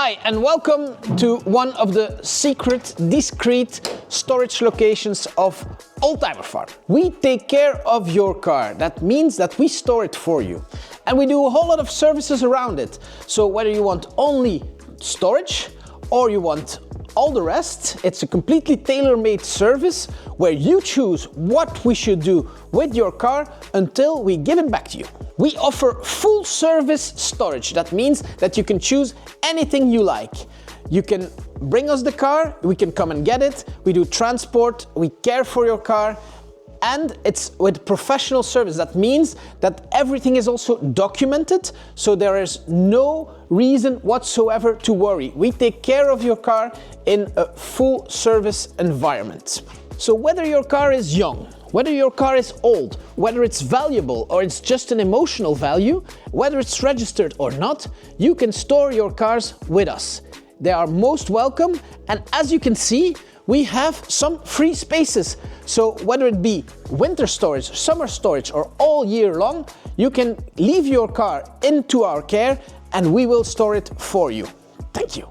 Hi, and welcome to one of the secret, discreet storage locations of Oldtimerfarm. We take care of your car. That means that we store it for you. And we do a whole lot of services around it. So whether you want only storage or you want all the rest, it's a completely tailor-made service where you choose what we should do with your car until we give it back to you. We offer full service storage. That means that you can choose anything you like. You can bring us the car, we can come and get it, we do transport, we care for your car, and it's with professional service. That means that everything is also documented, so there is no reason whatsoever to worry. We take care of your car in a full service environment. So whether your car is young, whether your car is old, whether it's valuable or it's just an emotional value, whether it's registered or not, you can store your cars with us. They are most welcome, and as you can see, we have some free spaces. So whether it be winter storage, summer storage, or all year long, you can leave your car into our care and we will store it for you. Thank you.